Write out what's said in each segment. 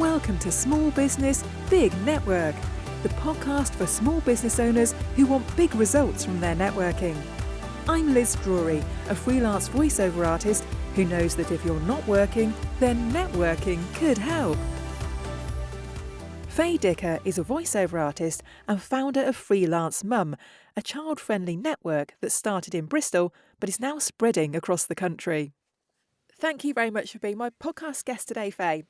Welcome to Small Business, Big Network, the podcast for small business owners who want big results from their networking. I'm Liz Drury, a freelance voiceover artist who knows that if you're not working, then networking could help. Faye Dicker is a voiceover artist and founder of Freelance Mum, a child-friendly network that started in Bristol but is now spreading across the country. Thank you very much for being my podcast guest today, Faye.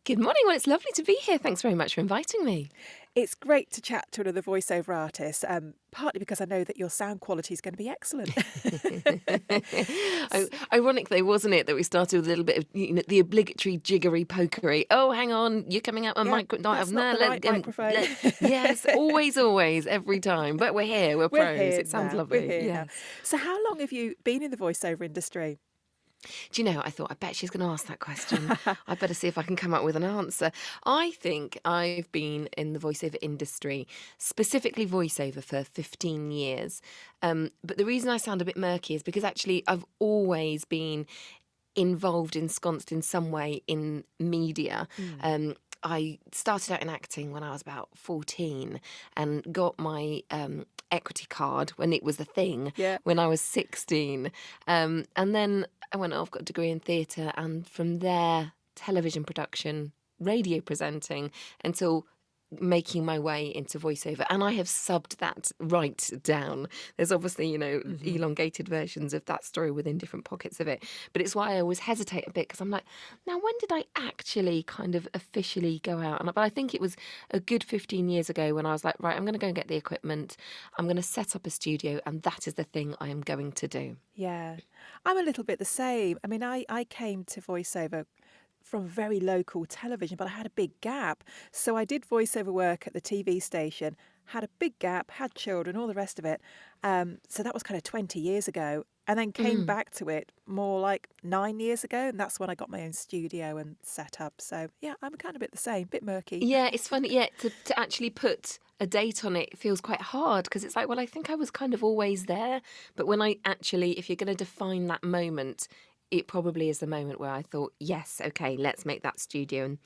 Good morning. Well, it's lovely to be here. Thanks very much for inviting me. It's great to chat to another voiceover artist, partly because I know that your sound quality is going to be excellent. Ironic though, wasn't it, that we started with a little bit of the obligatory jiggery pokery. Oh, hang on, you're coming out on microphone. Yes, always, every time. But we're here, we're pros. It sounds lovely. We're here yeah. now. So how long have you been in the voiceover industry? Do you know, I thought, I bet she's going to ask that question. I better see if I can come up with an answer. I think I've been in the voiceover industry, specifically voiceover, for 15 years. But the reason I sound a bit murky is because actually I've always been involved, ensconced in some way in media. I started out in acting when I was about 14 and got my equity card when it was a thing, when I was 16. And then I went off, got a degree in theatre, and from there, television production, radio presenting, until making my way into voiceover. And I have subbed that right down. There's obviously, elongated versions of that story within different pockets of it. But it's why I always hesitate a bit, because I'm like, now when did I actually kind of officially go out? But I think it was a good 15 years ago when I was like, right, I'm going to go and get the equipment. I'm going to set up a studio, and that is the thing I am going to do. Yeah, I'm a little bit the same. I mean, I came to voiceover from very local television, but I had a big gap. So I did voiceover work at the TV station, had a big gap, had children, all the rest of it. So that was kind of 20 years ago, and then came back to it more like 9 years ago. And that's when I got my own studio and set up. So yeah, I'm kind of a bit the same, bit murky. Yeah, it's funny. Yeah, to actually put a date on it feels quite hard, because it's like, well, I think I was kind of always there. But when I actually, if you're going to define that moment, it probably is the moment where I thought, yes, okay, let's make that studio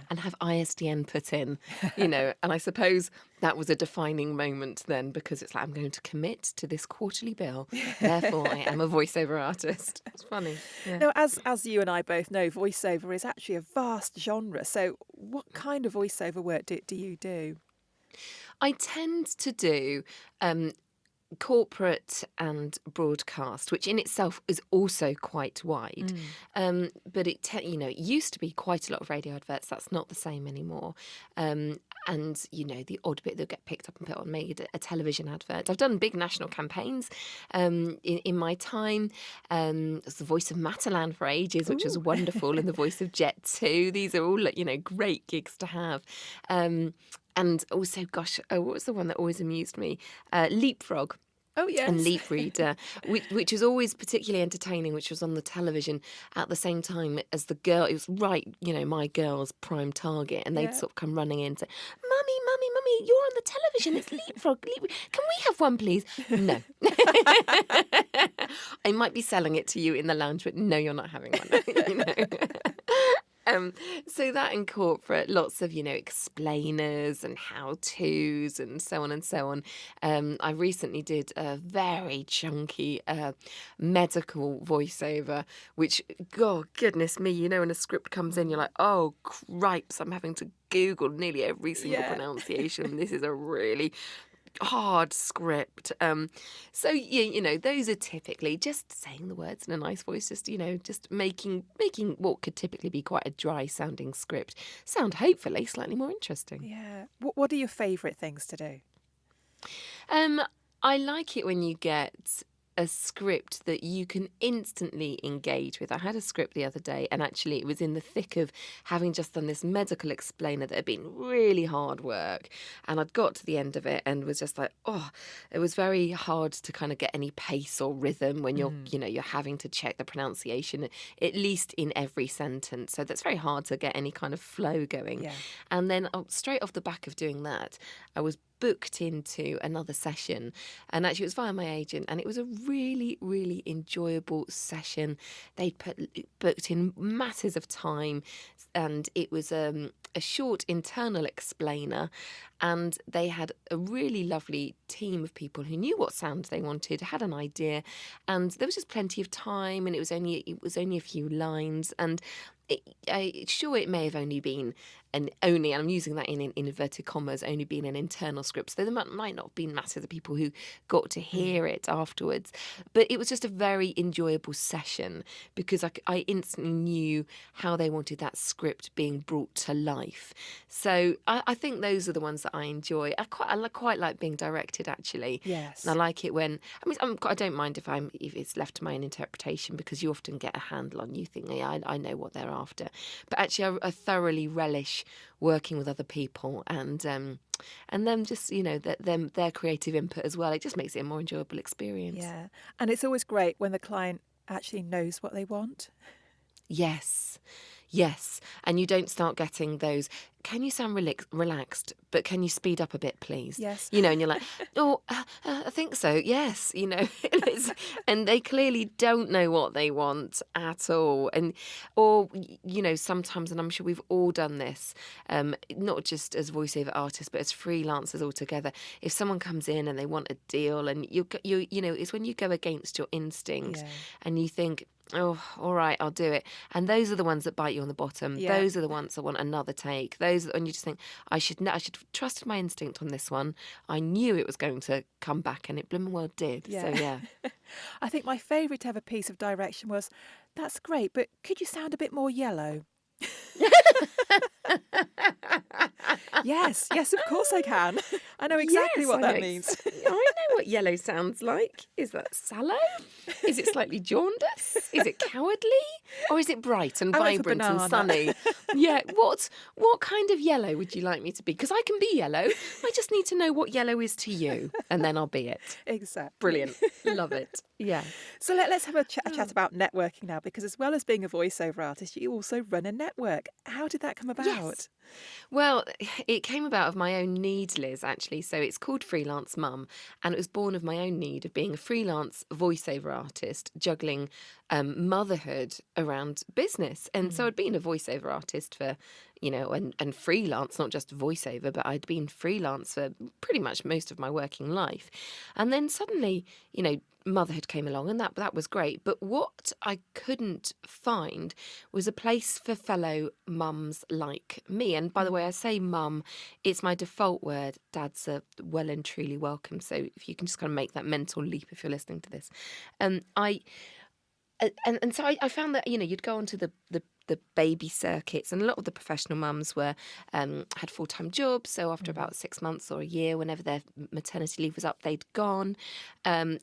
and have ISDN put in, And I suppose that was a defining moment then, because it's like, I'm going to commit to this quarterly bill. Therefore, I am a voiceover artist. It's funny. Yeah. Now, as you and I both know, voiceover is actually a vast genre. So what kind of voiceover work do you do? I tend to do corporate and broadcast, which in itself is also quite wide. But it used to be quite a lot of radio adverts. That's not the same anymore. And the odd bit that get picked up and put on made a television advert. I've done big national campaigns in my time. I was the voice of Matalan for ages, which was wonderful, and the voice of Jet 2. These are all great gigs to have. And also, what was the one that always amused me? Leapfrog. Oh, yes. And Leap Reader, which was always particularly entertaining, which was on the television at the same time as the girl. It was right, my girl's prime target. And they'd sort of come running in and say, Mummy, you're on the television. It's Leapfrog. Can we have one, please? No. I might be selling it to you in the lounge, but no, you're not having one. So that in corporate, lots of, explainers and how-tos and so on and so on. I recently did a very chunky medical voiceover, which, God, goodness me, when a script comes in, you're like, oh, cripes, I'm having to Google nearly every single pronunciation. This is a really hard script. So those are typically just saying the words in a nice voice, just making what could typically be quite a dry sounding script sound hopefully slightly more interesting. Yeah. What are your favourite things to do? I like it when you get a script that you can instantly engage with. I had a script the other day, and actually it was in the thick of having just done this medical explainer that had been really hard work, and I'd got to the end of it and was just like, it was very hard to kind of get any pace or rhythm when you're you're having to check the pronunciation at least in every sentence, so that's very hard to get any kind of flow going. And then straight off the back of doing that, I was booked into another session, and actually it was via my agent, and it was a really, really enjoyable session. They'd booked in masses of time, and it was a short internal explainer, and they had a really lovely team of people who knew what sound they wanted, had an idea, and there was just plenty of time, and it was only a few lines, and sure, it may have only been and I'm using that in inverted commas, only been an internal script. So there might not have been masses of people who got to hear it afterwards. But it was just a very enjoyable session because I instantly knew how they wanted that script being brought to life. So I think those are the ones that I enjoy. I quite like being directed, actually. Yes. And I like it when, I don't mind if it's left to my own interpretation, because you often get a handle on, you think, yeah, I know what they're after. But actually, I thoroughly relish working with other people and them just, their creative input as well. It just makes it a more enjoyable experience. Yeah. And it's always great when the client actually knows what they want. Yes. And you don't start getting those, can you sound relaxed, but can you speed up a bit, please? Yes. And you're like, oh, I think so, yes, and they clearly don't know what they want at all. Or sometimes, and I'm sure we've all done this, not just as voiceover artists, but as freelancers altogether, if someone comes in and they want a deal, and it's when you go against your instincts and you think, oh, all right, I'll do it. And those are the ones that bite you on the bottom. Yeah. Those are the ones that want another take. Those, and you just think, I should trust my instinct on this one. I knew it was going to come back, and it blooming well did. Yeah. So, yeah. I think my favourite ever piece of direction was, that's great, but could you sound a bit more yellow? Yes, of course I can. I know exactly what that means. I know what yellow sounds like. Is that sallow? Is it slightly jaundiced? Is it cowardly? Or is it bright and vibrant and sunny? Yeah, what kind of yellow would you like me to be? Because I can be yellow. I just need to know what yellow is to you, and then I'll be it. Exactly. Brilliant. Love it. Yeah. So let's have a chat about networking now, because as well as being a voiceover artist, you also run a network. How did that come about? Yes. Well, it came about of my own need, Liz, actually. So it's called Freelance Mum, and it was born of my own need of being a freelance voiceover artist, juggling motherhood around business. And so I'd been a voiceover artist for, and freelance, not just voiceover, but I'd been freelance for pretty much most of my working life. And then suddenly, motherhood came along, and that was great. But what I couldn't find was a place for fellow mums like me. And by the way, I say mum, it's my default word. Dads are well and truly welcome. So if you can just kind of make that mental leap if you're listening to this. So I found that, you'd go onto the baby circuits, and a lot of the professional mums had full-time jobs. So after about 6 months or a year, whenever their maternity leave was up, they'd gone,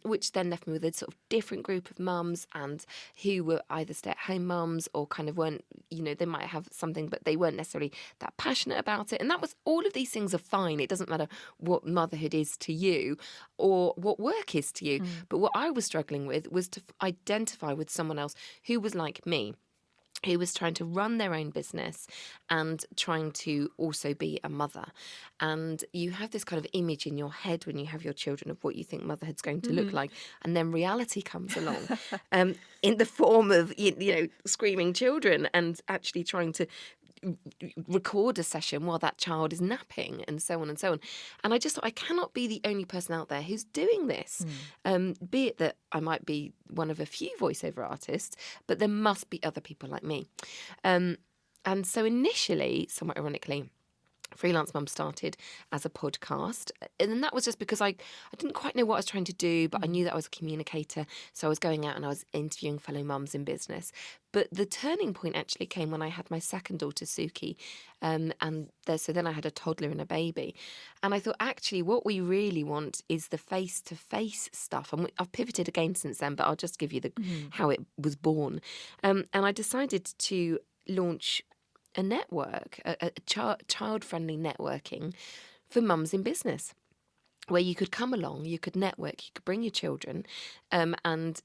which then left me with a sort of different group of mums, and who were either stay-at-home mums or kind of weren't, they might have something, but they weren't necessarily that passionate about it. And that was, all of these things are fine. It doesn't matter what motherhood is to you or what work is to you. But what I was struggling with was to identify with someone else who was like me, who was trying to run their own business and trying to also be a mother. And you have this kind of image in your head when you have your children of what you think motherhood's going to look like. And then reality comes along in the form of, screaming children, and actually trying to record a session while that child is napping, and so on and so on. And I just thought, I cannot be the only person out there who's doing this. Be it that I might be one of a few voiceover artists, but there must be other people like me. And so initially, somewhat ironically, Freelance Mum started as a podcast, and that was just because I didn't quite know what I was trying to do, but I knew that I was a communicator, so I was going out and I was interviewing fellow mums in business. But the turning point actually came when I had my second daughter, Suki, so then I had a toddler and a baby, and I thought, actually what we really want is the face-to-face stuff, and I've pivoted again since then, but I'll just give you how it was born. And I decided to launch a network, a child-friendly networking for mums in business, where you could come along, you could network, you could bring your children, and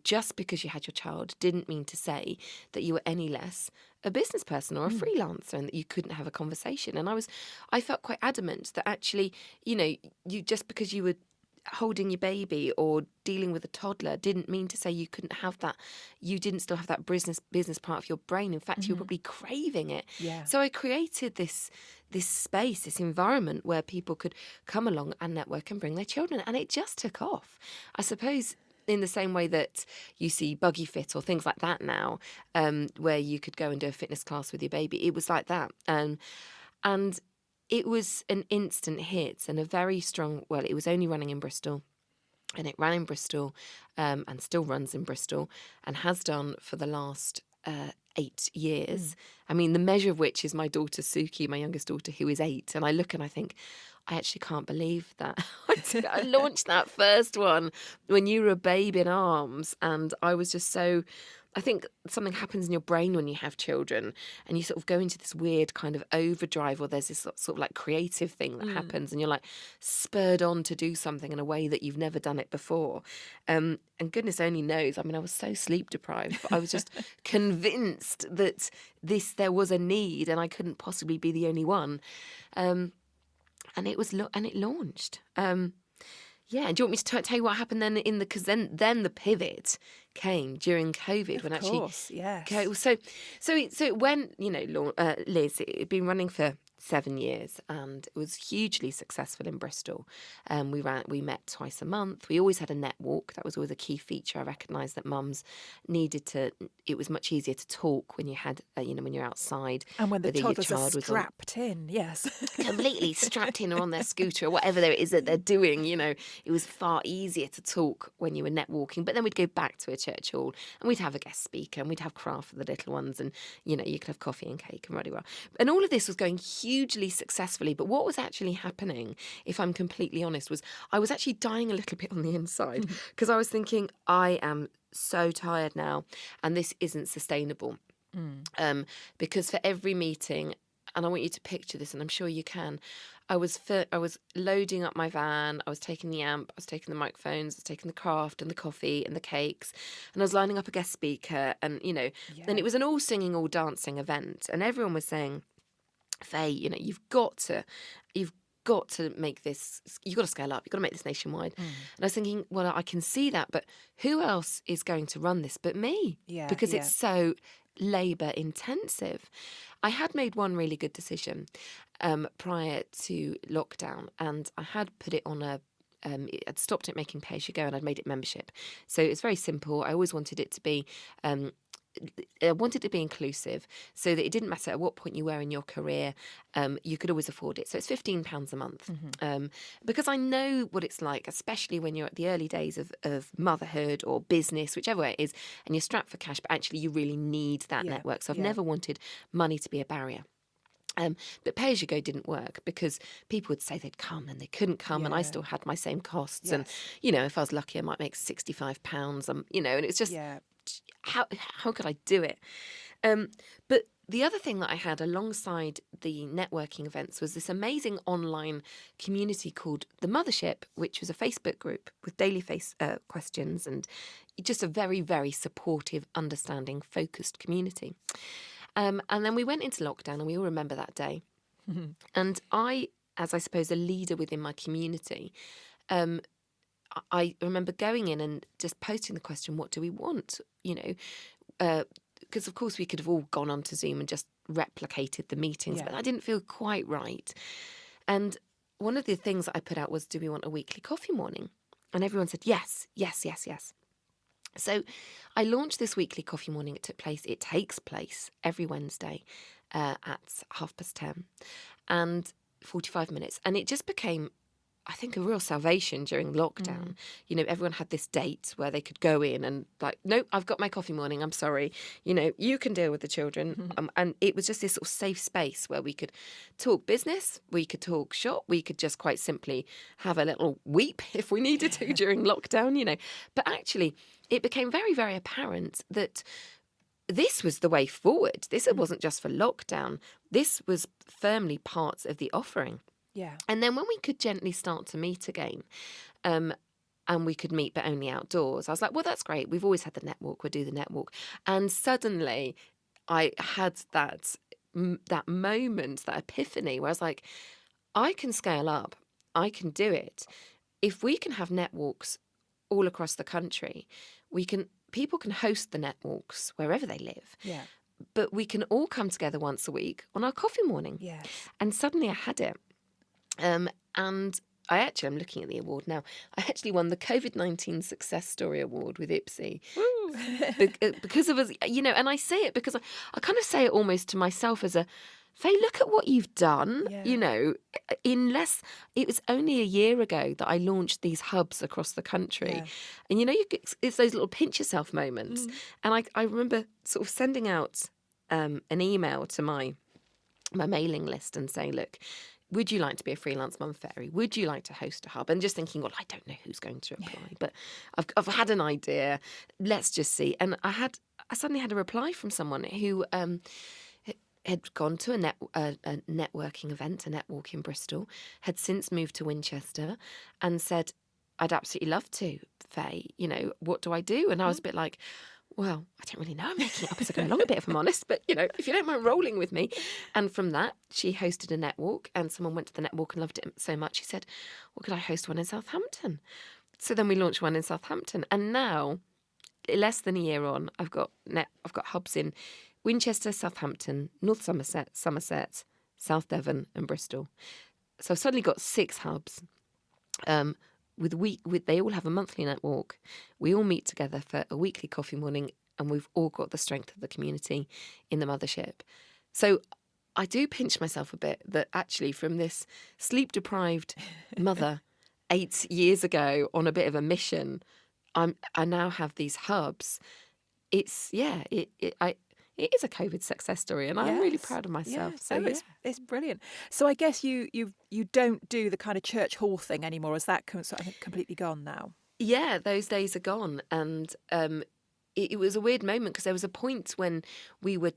just because you had your child didn't mean to say that you were any less a business person or a freelancer and that you couldn't have a conversation. And I felt quite adamant that actually, you just because you were holding your baby or dealing with a toddler didn't mean to say you couldn't have that. You didn't still have that business part of your brain. In fact, you were probably craving it. Yeah. So I created this space, this environment where people could come along and network and bring their children. And it just took off. I suppose in the same way that you see Buggy Fit or things like that now, where you could go and do a fitness class with your baby. It was like that. And it was an instant hit and a very strong, well, it was only running in Bristol. And it ran in Bristol and still runs in Bristol and has done for the last 8 years. I mean, the measure of which is my daughter Suki, my youngest daughter, who is 8. And I look and I think, I actually can't believe that. I launched that first one when you were a babe in arms. And I was just so, I think something happens in your brain when you have children and you sort of go into this weird kind of overdrive, or there's this sort of like creative thing that happens and you're like spurred on to do something in a way that you've never done it before. And goodness only knows, I mean, I was so sleep deprived, but I was just convinced that there was a need and I couldn't possibly be the only one. And it launched. Yeah, do you want me to tell you what happened then? Because then the pivot came during COVID when actually. Of course, yes. Okay, so it went. Liz, it had been running for 7 years and it was hugely successful in Bristol. We met twice a month. We always had a net walk. That was always a key feature. I recognised that mums needed to. It was much easier to talk when you had, when you're outside. And when the whether your toddlers child are was strapped in, yes. completely strapped in or on their scooter or whatever it is that they're doing, it was far easier to talk when you were net walking. But then we'd go back to a church hall and we'd have a guest speaker and we'd have craft for the little ones and, you could have coffee and cake and well. And all of this was going hugely successfully. But what was actually happening, if I'm completely honest, was I was actually dying a little bit on the inside because I was thinking, I am so tired now and this isn't sustainable. Because for every meeting, and I want you to picture this, and I'm sure you can, I was loading up my van, I was taking the amp, I was taking the microphones, I was taking the craft and the coffee and the cakes, and I was lining up a guest speaker, and, then it was an all singing, all dancing event, and everyone was saying, Faye, you've got to make this, you've got to scale up, you've got to make this nationwide. And I was thinking, well, I can see that, but who else is going to run this but me? Because it's so labour intensive. I had made one really good decision prior to lockdown, and I had put it on I'd stopped it making pay as you go and I'd made it membership. So it's very simple. I always wanted it to be inclusive so that it didn't matter at what point you were in your career, you could always afford it. So it's £15 a month. Because I know what it's like, especially when you're at the early days of motherhood or business, whichever way it is, and you're strapped for cash, but actually you really need that network. So I've never wanted money to be a barrier. But pay as you go didn't work because people would say they'd come and they couldn't come, and I still had my same costs. And if I was lucky, I might make £65. And it's just how could I do it? But the other thing that I had alongside the networking events was this amazing online community called the Mothership, which was a Facebook group with daily questions and just a very, very supportive, understanding, focused community. And then we went into lockdown, and we all remember that day. And I, as I suppose a leader within my community, I remember going in and just posting the question, what do we want? Because of course we could have all gone onto Zoom and just replicated the meetings, but that didn't feel quite right. And one of the things that I put out was, do we want a weekly coffee morning? And everyone said, yes, yes, yes, yes. So I launched this weekly coffee morning. It takes place every Wednesday at 10:30 and 45 minutes. And it just became, I think, a real salvation during lockdown. Everyone had this date where they could go in and like, nope, I've got my coffee morning. I'm sorry. You can deal with the children. And it was just this sort of safe space where we could talk business, we could talk shop, we could just quite simply have a little weep if we needed to during lockdown, But actually, it became very, very apparent that this was the way forward. This wasn't just for lockdown. This was firmly part of the offering. Yeah. And then when we could gently start to meet again, and we could meet but only outdoors. I was like, well, that's great. We've always had the netwalk. We'll do the netwalk. And suddenly I had that moment, that epiphany where I was like, I can scale up. I can do it. If we can have netwalks all across the country, people can host the netwalks wherever they live. Yeah. But we can all come together once a week on our coffee morning. Yes. And suddenly I had it. And I'm looking at the award now. I actually won the COVID-19 Success Story Award with Ipsy. Woo. Because of us, and I say it because I kind of say it almost to myself as a, Faye, look at what you've done. Yeah. It was only a year ago that I launched these hubs across the country. Yeah. And, it's those little pinch yourself moments. And I remember sort of sending out an email to my mailing list and saying, look, would you like to be a freelance mum fairy? Would you like to host a hub? And just thinking, well, I don't know who's going to apply, but I've had an idea. Let's just see. And I suddenly had a reply from someone who had gone to a networking event, a netwalk in Bristol, had since moved to Winchester, and said, I'd absolutely love to, Faye. What do I do? And I was a bit like, well, I don't really know. I'm making it up as I go along a bit, if I'm honest. But, if you don't mind rolling with me. And from that, she hosted a netwalk, and someone went to the netwalk and loved it so much. She said, well, could I host one in Southampton? So then we launched one in Southampton. And now, less than a year on, I've got hubs in Winchester, Southampton, North Somerset, South Devon and Bristol. So I've suddenly got 6 hubs. They all have a monthly netwalk. We all meet together for a weekly coffee morning, and we've all got the strength of the community in the Mothership. So I do pinch myself a bit that actually from this sleep-deprived mother 8 years ago on a bit of a mission, I now have these hubs. It is a COVID success story, and I'm really proud of myself. Yeah. So it's brilliant. So I guess you don't do the kind of church hall thing anymore. Is that sort of completely gone now? Yeah, those days are gone. And it was a weird moment because there was a point when we were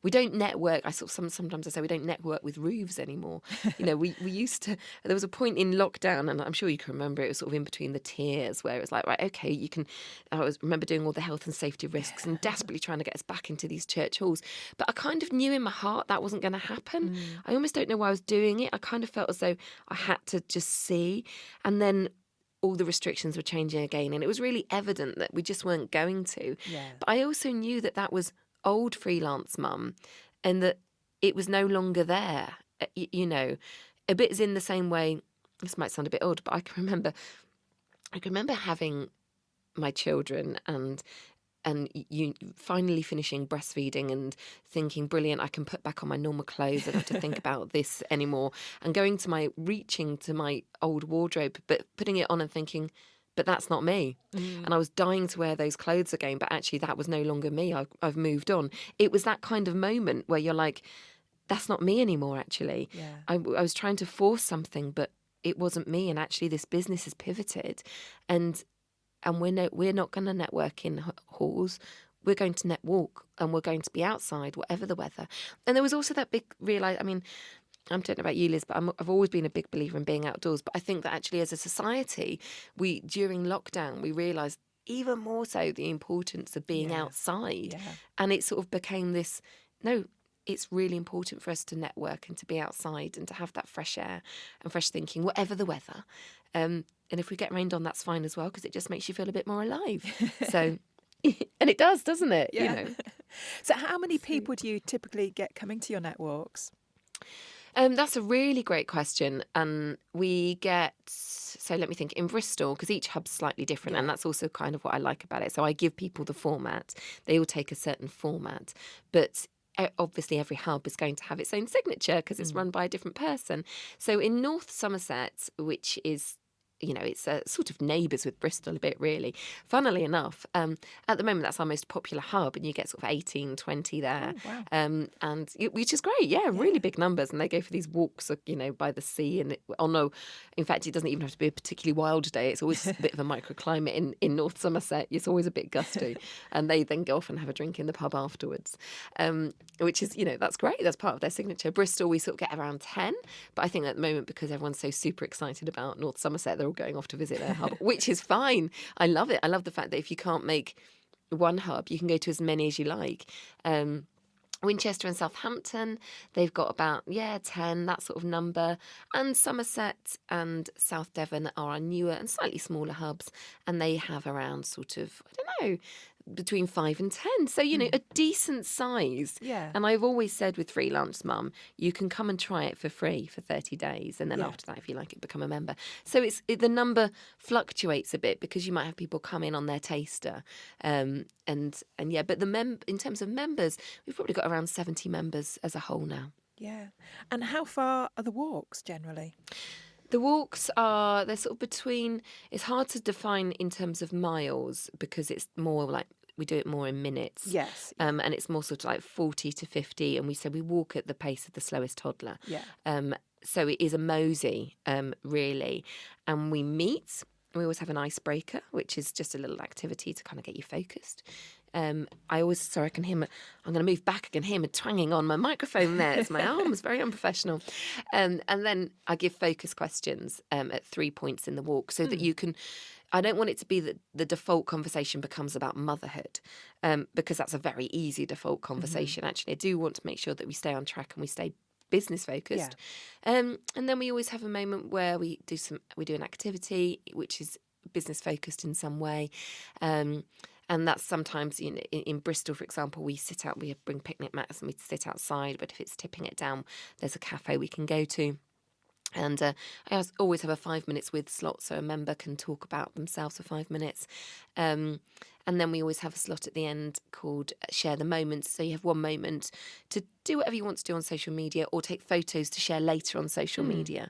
we don't network. Sometimes I say we don't network with roofs anymore. We used to, there was a point in lockdown, and I'm sure you can remember, it was sort of in between the tiers where it was like, right, okay, I remember doing all the health and safety risks and desperately trying to get us back into these church halls. But I kind of knew in my heart that wasn't going to happen. I almost don't know why I was doing it. I kind of felt as though I had to just see. And then all the restrictions were changing again, and it was really evident that we just weren't going to. Yeah. But I also knew that was old Freelance Mum, and that it was no longer there. A bit is in the same way. This might sound a bit odd, but I can remember having my children and you finally finishing breastfeeding and thinking, brilliant, I can put back on my normal clothes. I don't have to think about this anymore. And reaching to my old wardrobe, but putting it on and thinking, but that's not me. And I was dying to wear those clothes again, but actually that was no longer me. I've moved on. It was that kind of moment where you're like, that's not me anymore, actually. Yeah. I was trying to force something, but it wasn't me. And actually this business has pivoted. And we're not going to network in halls. We're going to netwalk, and we're going to be outside, whatever the weather. And there was also that big I don't know about you, Liz, but I've always been a big believer in being outdoors. But I think that actually as a society, during lockdown, we realised even more so the importance of being outside. Yeah. And it sort of became this, no, it's really important for us to network and to be outside and to have that fresh air and fresh thinking, whatever the weather. And if we get rained on, that's fine as well, because it just makes you feel a bit more alive. So, and it does, doesn't it? Yeah. So how many people do you typically get coming to your netwalks? That's a really great question. And we get, so let me think, in Bristol, because each hub's slightly different, and that's also kind of what I like about it. So I give people the format. They all take a certain format. But obviously every hub is going to have its own signature because it's run by a different person. So in North Somerset, which is, it's sort of neighbours with Bristol a bit, really. Funnily enough, at the moment, that's our most popular hub, and you get sort of 18, 20 there. Oh, wow. Which is great, really big numbers. And they go for these walks, by the sea. And in fact, it doesn't even have to be a particularly wild day. It's always a bit of a microclimate in North Somerset. It's always a bit gusty. And they then go off and have a drink in the pub afterwards, which is, that's great. That's part of their signature. Bristol, we sort of get around 10. But I think at the moment, because everyone's so super excited about North Somerset, they're all going off to visit their hub, which is fine. I love it. I love the fact that if you can't make one hub, you can go to as many as you like. Winchester and Southampton, they've got about 10, that sort of number, and Somerset and South Devon are our newer and slightly smaller hubs, and they have around sort of, I don't know, between 5 and 10, so a decent size. Yeah. And I've always said with Freelance Mum, you can come and try it for free for 30 days, and then Yeah. after that, if you like it, become a member. So the number fluctuates a bit because you might have people come in on their taster, but in terms of members, we've probably got around 70 members as a whole now. Yeah. And how far are the walks generally? The walks they're sort of between, it's hard to define in terms of miles because it's more like, we do it more in minutes. Yes. And it's more sort of like 40 to 50. And we walk at the pace of the slowest toddler. Yeah. So it is a mosey, really. And we meet. We always have an icebreaker, which is just a little activity to kind of get you focused. I'm going to move back. I can hear me twanging on my microphone there. It's my arms, very unprofessional. And then I give focus questions at 3 points in the walk so that you can, I don't want it to be that the default conversation becomes about motherhood, because that's a very easy default conversation. Actually, I do want to make sure that we stay on track and we stay business focused. And then we always have a moment where we do an activity which is business focused in some way. And that's sometimes, in Bristol, for example, we bring picnic mats and we sit outside. But if it's tipping it down, there's a cafe we can go to. And I always have a 5 minutes with slot, so a member can talk about themselves for 5 minutes. And then we always have a slot at the end called Share the Moments. So you have 1 moment to do whatever you want to do on social media or take photos to share later on social media.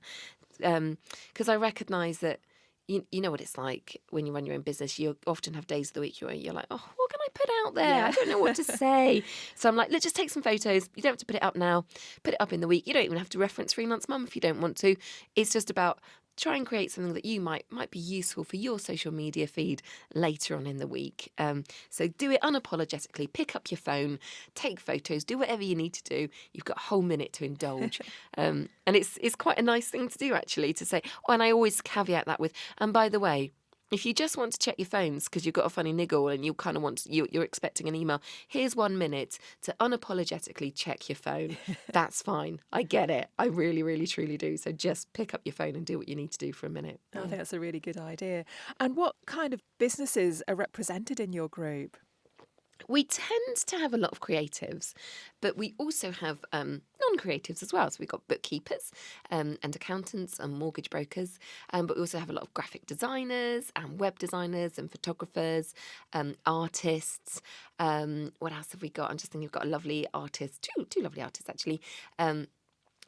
Because I recognise that you know what it's like when you run your own business. You often have days of the week you're like, oh, what can I put out there? Yeah. I don't know what to say. So I'm like, let's just take some photos. You don't have to put it up now. Put it up in the week. You don't even have to reference Freelance Mum if you don't want to. It's just about try and create something that you might be useful for your social media feed later on in the week. So do it unapologetically. Pick up your phone, take photos, do whatever you need to do. You've got a whole minute to indulge. And it's quite a nice thing to do, actually, to say, and I always caveat that with, and by the way, if you just want to check your phones because you've got a funny niggle and you kind of you're expecting an email, here's 1 minute to unapologetically check your phone. That's fine. I get it. I really, really, truly do. So just pick up your phone and do what you need to do for a minute. I think that's a really good idea. And what kind of businesses are represented in your group? We tend to have a lot of creatives, but we also have non-creatives as well. So we've got bookkeepers and accountants and mortgage brokers, but we also have a lot of graphic designers and web designers and photographers, artists. What else have we got? I'm just thinking we've got a lovely artist, two lovely artists actually.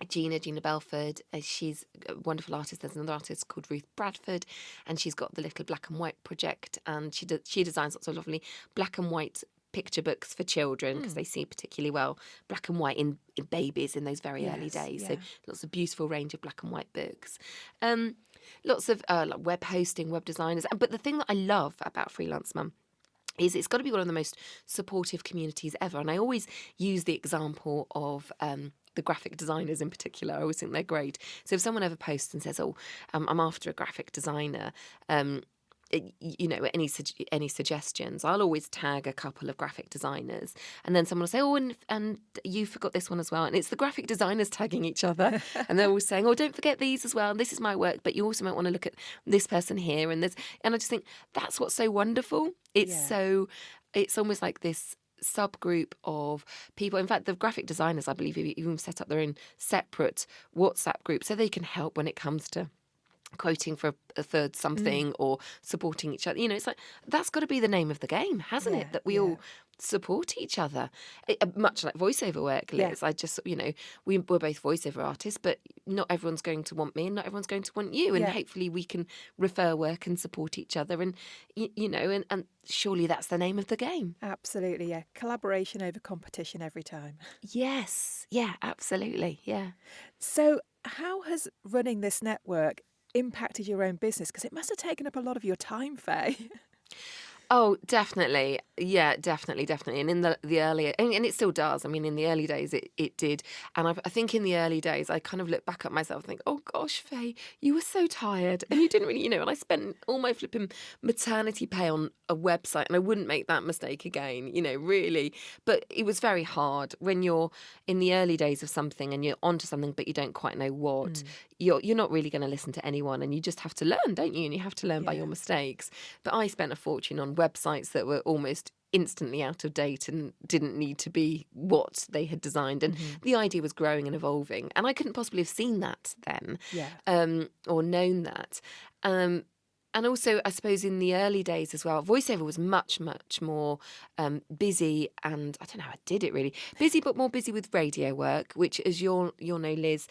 Gina Belford, she's a wonderful artist. There's another artist called Ruth Bradford, and she's got the Little Black and White project, and she designs lots of lovely black and white picture books for children because they see particularly well black and white in babies in those very early days. Yeah. So lots of beautiful range of black and white books. Lots of like web hosting, web designers. But the thing that I love about Freelance Mum is it's got to be one of the most supportive communities ever. And I always use the example of the graphic designers in particular. I always think they're great. So if someone ever posts and says, I'm after a graphic designer, any suggestions, I'll always tag a couple of graphic designers, and then someone will say, and you forgot this one as well, and it's the graphic designers tagging each other, and they're always saying, don't forget these as well, and this is my work, but you also might want to look at this person here and this, and I just think that's what's so wonderful. It's almost like this subgroup of people. In fact, the graphic designers, I believe, even set up their own separate WhatsApp group so they can help when it comes to quoting for a third something or supporting each other. It's like that's got to be the name of the game, hasn't it? That we all support each other, much like voiceover work, Liz. I just, we're both voiceover artists, but not everyone's going to want me and not everyone's going to want you, and hopefully we can refer work and support each other, and and surely that's the name of the game. Absolutely, yeah. Collaboration over competition every time. Yes, yeah, absolutely, yeah. So how has running this network impacted your own business? Because it must have taken up a lot of your time, Faye. Oh, definitely. Yeah, definitely, definitely. And in the earlier, and it still does. I mean, in the early days, it did. And I think in the early days, I kind of look back at myself and think, oh gosh, Faye, you were so tired. And you didn't really, and I spent all my flipping maternity pay on a website and I wouldn't make that mistake again, really. But it was very hard when you're in the early days of something and you're onto something, but you don't quite know what. Mm. You're not really going to listen to anyone and you just have to learn, don't you? And you have to learn by Yeah. your mistakes. But I spent a fortune on websites that were almost instantly out of date and didn't need to be what they had designed. And Mhm. the idea was growing and evolving. And I couldn't possibly have seen that then, Yeah. or known that. Um, and also, I suppose in the early days as well, voiceover was much, much more busy. And I don't know how I did it really. Busy, but more busy with radio work, which, as you'll know, Liz,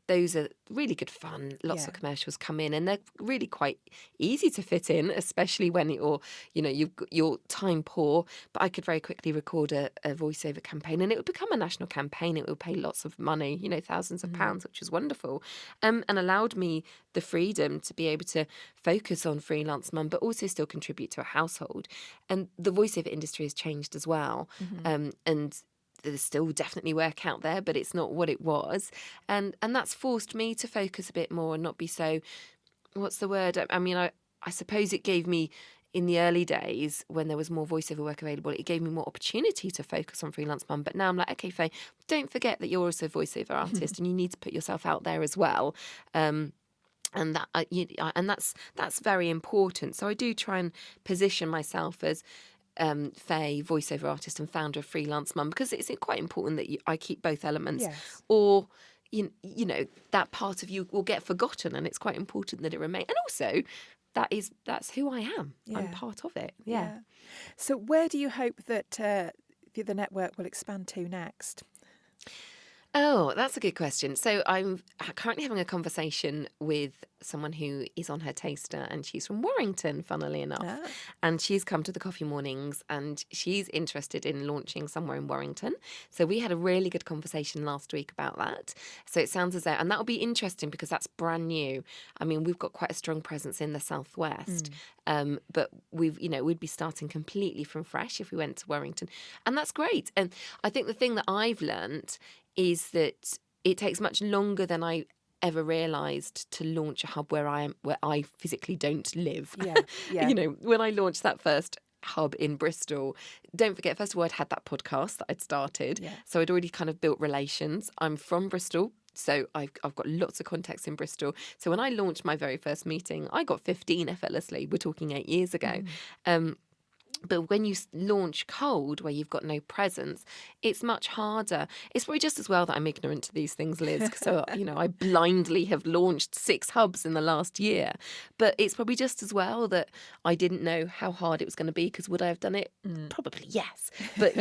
those are really good fun. Lots Yeah. of commercials come in and they're really quite easy to fit in, especially when you're time poor. But I could very quickly record a voiceover campaign and it would become a national campaign. It would pay lots of money, thousands of Mhm. pounds, which was wonderful, and allowed me the freedom to be able to focus on Freelance Mum, but also still contribute to a household. And the voiceover industry has changed as well. Mhm. And there's still definitely work out there, but it's not what it was. And that's forced me to focus a bit more and not be so, what's the word? I mean, I suppose it gave me, in the early days when there was more voiceover work available, it gave me more opportunity to focus on Freelance Mum. But now I'm like, okay, Faye, don't forget that you're also a voiceover artist and you need to put yourself out there as well. And that and that's very important. So I do try and position myself as Faye, voiceover artist and founder of Freelance Mum, because it's quite important that I keep both elements, Yes. or that part of you will get forgotten, and it's quite important that it remain. And also, that's who I am. I'm Yeah. part of it. Yeah. Yeah. So where do you hope that the network will expand to next? Oh, that's a good question. So I'm currently having a conversation with someone who is on her taster, and she's from Warrington, funnily enough. Ah. And she's come to the coffee mornings and she's interested in launching somewhere in Warrington. So we had a really good conversation last week about that. So it sounds as though, and that'll be interesting because that's brand new. I mean, we've got quite a strong presence in the Southwest, but we'd be starting completely from fresh if we went to Warrington. And that's great. And I think the thing that I've learnt is that it takes much longer than I ever realised to launch a hub where I physically don't live. Yeah. Yeah. When I launched that first hub in Bristol, don't forget, first of all, I'd had that podcast that I'd started. Yeah. So I'd already kind of built relations. I'm from Bristol. So I've got lots of contacts in Bristol. So when I launched my very first meeting, I got 15 effortlessly. We're talking 8 years ago. But when you launch cold, where you've got no presence, it's much harder. It's probably just as well that I'm ignorant to these things, Liz. So, I blindly have launched 6 hubs in the last year. But it's probably just as well that I didn't know how hard it was going to be, because would I have done it? Probably yes. But,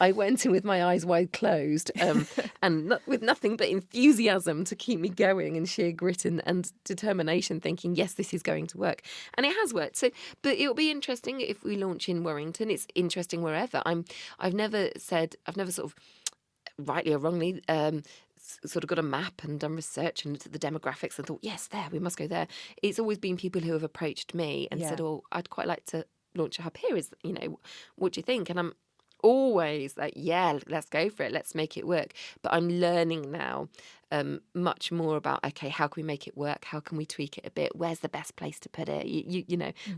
I went in with my eyes wide closed and with nothing but enthusiasm to keep me going, and sheer grit and determination, thinking, yes, this is going to work. And it has worked. So, but it'll be interesting if we launch in Warrington. It's interesting wherever. I've never sort of, rightly or wrongly, sort of got a map and done research and looked at the demographics and thought, yes, there, we must go there. It's always been people who have approached me and said, oh, I'd quite like to launch a hub here. What do you think? And I'm always like, yeah, let's go for it. Let's make it work. But I'm learning now much more about, okay, how can we make it work? How can we tweak it a bit? Where's the best place to put it?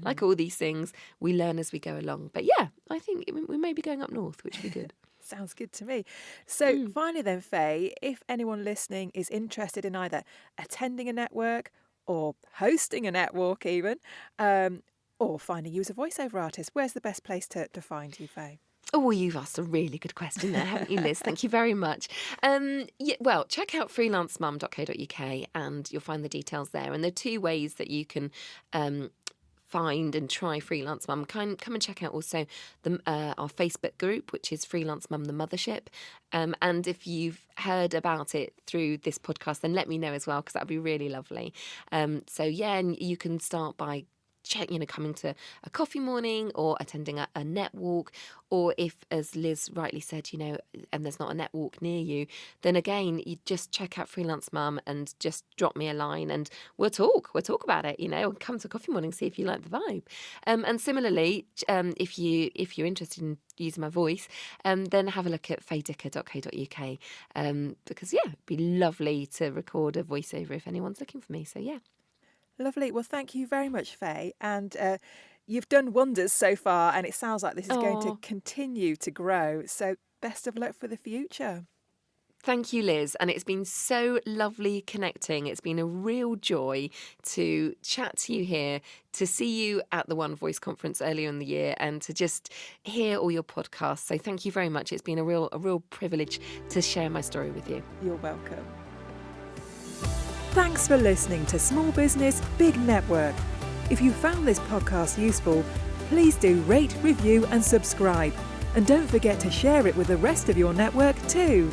Like all these things, we learn as we go along. But yeah, I think we may be going up north, which would be good. Sounds good to me. So finally then, Faye, if anyone listening is interested in either attending a network or hosting a network even, or finding you as a voiceover artist, where's the best place to find you, Faye? Oh, well, you've asked a really good question there, haven't you, Liz? Thank you very much. Well, check out freelancemum.co.uk and you'll find the details there. And there are 2 ways that you can find and try Freelance Mum. Come and check out also our Facebook group, which is Freelance Mum, the Mothership. And if you've heard about it through this podcast, then let me know as well, because that would be really lovely. And you can start by check, coming to a coffee morning or attending a net walk, or if, as Liz rightly said, and there's not a net walk near you, then again, you just check out Freelance Mum and just drop me a line and we'll talk about it, and come to coffee morning, see if you like the vibe. And similarly, if you're interested in using my voice, then have a look at fayedicker.co.uk, because it'd be lovely to record a voiceover if anyone's looking for me. So yeah. Lovely. Well, thank you very much, Faye. And you've done wonders so far, and it sounds like this is going to continue to grow. So best of luck for the future. Thank you, Liz. And it's been so lovely connecting. It's been a real joy to chat to you here, to see you at the One Voice conference earlier in the year, and to just hear all your podcasts. So thank you very much. It's been a real privilege to share my story with you. You're welcome. Thanks for listening to Small Business, Big Network. If you found this podcast useful, please do rate, review and subscribe. And don't forget to share it with the rest of your network too.